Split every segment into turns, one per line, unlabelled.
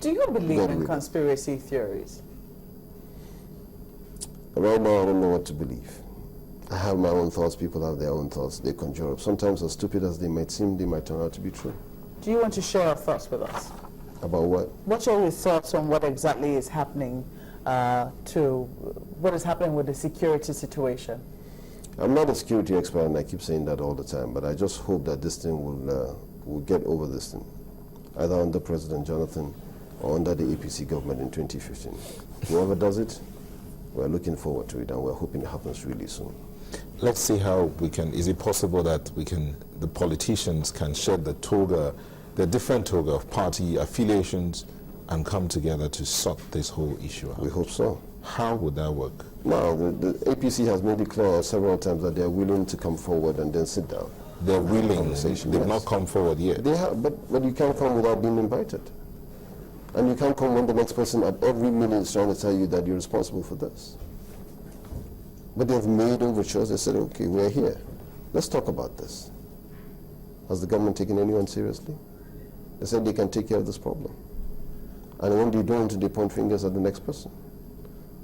Do you believe in conspiracy theories?
Right now, I don't know what to believe. I have my own thoughts. People have their own thoughts. They conjure up. Sometimes, as stupid as they might seem, they might turn out to be true.
Do you want to share your thoughts with us?
About what?
What's your thoughts on what exactly is happening what is happening with the security situation?
I'm not a security expert, and I keep saying that all the time, but I just hope that this thing will get over this thing, either under President Jonathan or under the APC government in 2015. Whoever does it, we're looking forward to it, and we're hoping it happens really soon.
Let's see how we can, is it possible that the politicians can shed the toga, the different toga of party affiliations and come together to sort this whole issue out?
We hope so.
How would that work?
Now, the APC has made it clear several times that they're willing to come forward and then sit down.
They're willing. They've not come forward yet.
They have, but you can't come without being invited. And you can't come when the next person at every minute is trying to tell you that you're responsible for this. But they've made overtures. They said, okay, we're here. Let's talk about this. Has the government taken anyone seriously? They said they can take care of this problem. And when they don't, they point fingers at the next person.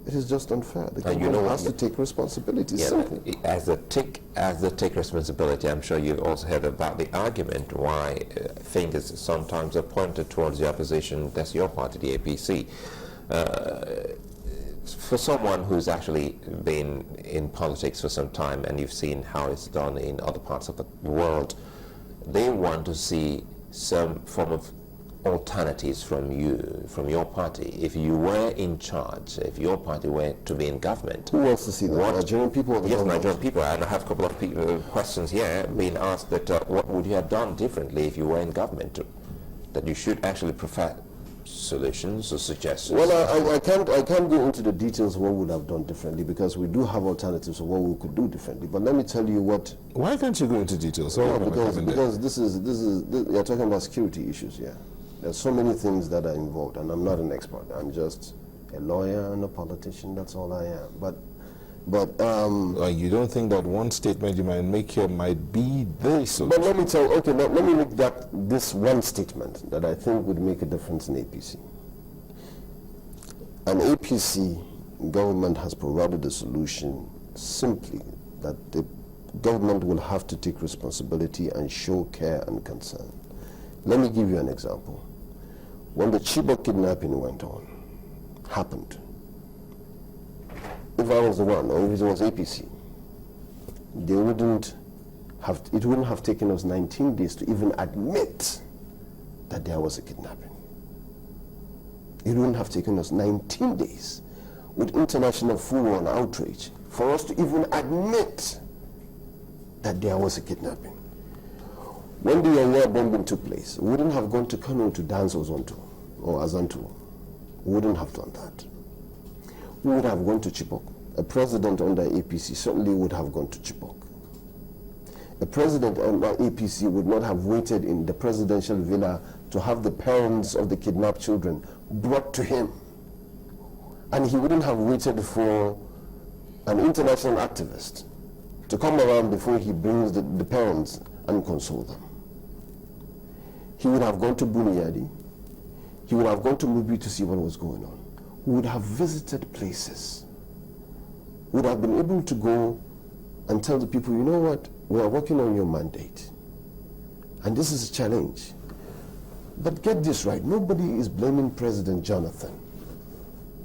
It is just unfair. The government has to take responsibility.
Yeah,
simple.
As they take responsibility, I'm sure you've also heard about the argument why fingers sometimes are pointed towards the opposition. That's your party, the APC. For someone who's actually been in politics for some time, and you've seen how it's done in other parts of the world, they want to see some form of alternatives from your party. If you were in charge, if your party were to be in government,
who wants to see that? Nigerian people? Or the
yes, Nigerian people. And I have a couple of questions here being asked that what would you have done differently if you were in government? That you should actually prefer solutions or suggestions.
Well, I can't go into the details of what we would have done differently, because we do have alternatives of what we could do differently. But let me tell you what.
Why can't you go into details?
No, because this is you're talking about security issues here. There's so many things that are involved, and I'm not an expert. I'm just a lawyer and a politician. That's all I am. But
you don't think that one statement you might make here might be the solution?
But let me tell. Okay, now let me make this one statement that I think would make a difference in APC. An APC government has provided a solution simply that the government will have to take responsibility and show care and concern. Let me give you an example. When the Chibok kidnapping happened, if I was the one, or if it was APC, it wouldn't have taken us 19 days to even admit that there was a kidnapping. It wouldn't have taken us 19 days with international furor and outrage for us to even admit that there was a kidnapping. When the Yanya bombing took place, we wouldn't have gone to Kano to dance Ozonto or Azanto. We wouldn't have done that. We would have gone to Chibok. A president under APC certainly would have gone to Chibok. A president under APC would not have waited in the presidential villa to have the parents of the kidnapped children brought to him. And he wouldn't have waited for an international activist to come around before he brings the parents and console them. He would have gone to Buniyadi. He would have gone to Mubi to see what was going on. We would have visited places. We would have been able to go and tell the people, you know what, we are working on your mandate. And this is a challenge. But get this right, nobody is blaming President Jonathan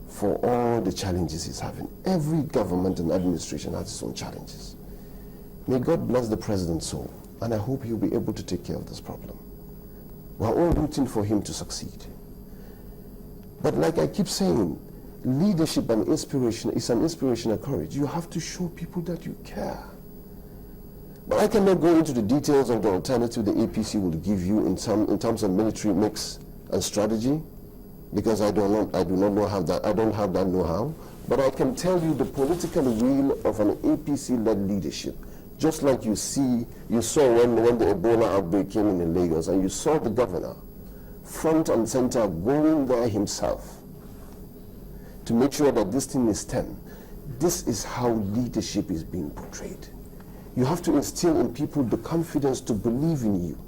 for all the challenges he's having. Every government and administration has its own challenges. May God bless the president's soul, and I hope he'll be able to take care of this problem. We're all rooting for him to succeed. But like I keep saying, leadership and inspiration is an inspirational courage. You have to show people that you care. But I cannot go into the details of the alternative the APC will give you in terms of military mix and strategy, because I don't have that know-how. But I can tell you the political will of an APC-led leadership. Just like you saw when the Ebola outbreak came in Lagos, and you saw the governor front and center going there himself to make sure that this thing is stemmed. This is how leadership is being portrayed. You have to instill in people the confidence to believe in you,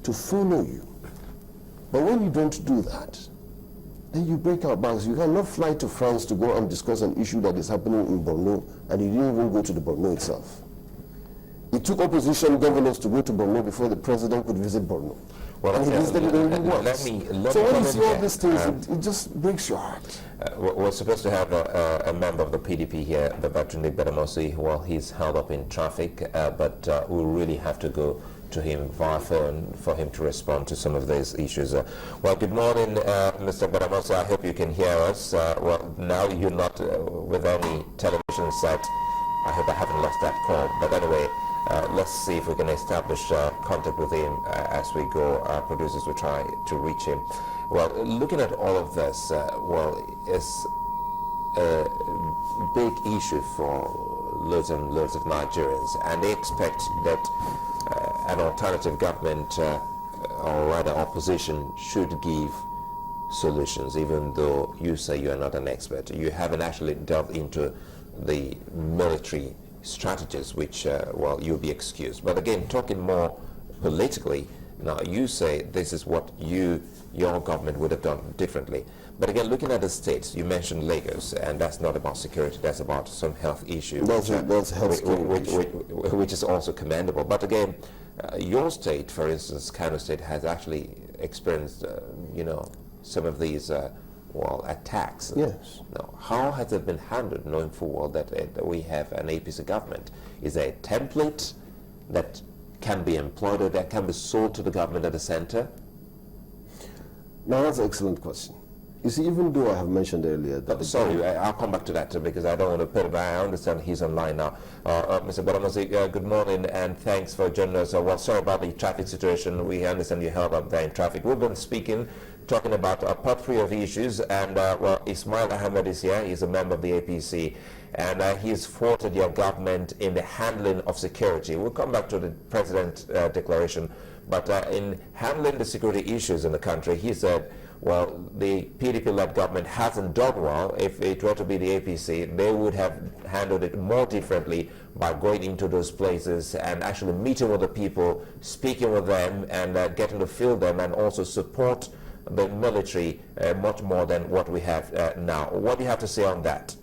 to follow you. But when you don't do that, then you break out bags. You cannot fly to France to go and discuss an issue that is happening in Borno, and you didn't even go to the Borno itself. It took opposition governors to go to Borno before the president could visit Borno.
Well,
and he visited it only once.
let
So
me
when you
comment
see all
here.
these things, it just breaks your heart.
We're supposed to have a member of the PDP here, the veteran Nick Badamosi. Well, he's held up in traffic, but we'll really have to go to him via phone for him to respond to some of these issues. Well, good morning, Mr. Badamosi. I hope you can hear us. Well, now you're not with any television set. I hope I haven't lost that call. But anyway, let's see if we can establish contact with him as we go. Our producers will try to reach him. Well, looking at all of this, well, it's a big issue for loads and loads of Nigerians, and they expect that an alternative government, or rather opposition, should give solutions, even though you say you are not an expert. You haven't actually delved into the military strategies, which, well, you'll be excused. But again, talking more politically, now you say this is what your government would have done differently. But again, looking at the states, you mentioned Lagos, and that's not about security, that's about some health issues.
That's health
which is also commendable. But again, your state, for instance, Kano State, has actually experienced, you know, some of these well, attacks.
Yes.
Now, how has it been handled, knowing full well that we have an APC government? Is there a template that can be employed or that can be sold to the government at the center?
Now, that's an excellent question. You see, even though I have mentioned earlier that...
Sorry, I'll come back to that because I don't want to put it back. I understand he's online now. Mr. Badamosi, good morning and thanks for joining us. Well, sorry about the traffic situation. We understand you held up there in traffic. We've been talking about a potpourri of issues, and well, Ismail Ahmed is here. He's a member of the APC, and he's thwarted your government in the handling of security. We'll come back to the president's declaration, but in handling the security issues in the country, he said, well, the PDP-led government hasn't done well. If it were to be the APC, they would have handled it more differently by going into those places and actually meeting with the people, speaking with them, and getting to feel them, and also support the military much more than what we have now. What do you have to say on that?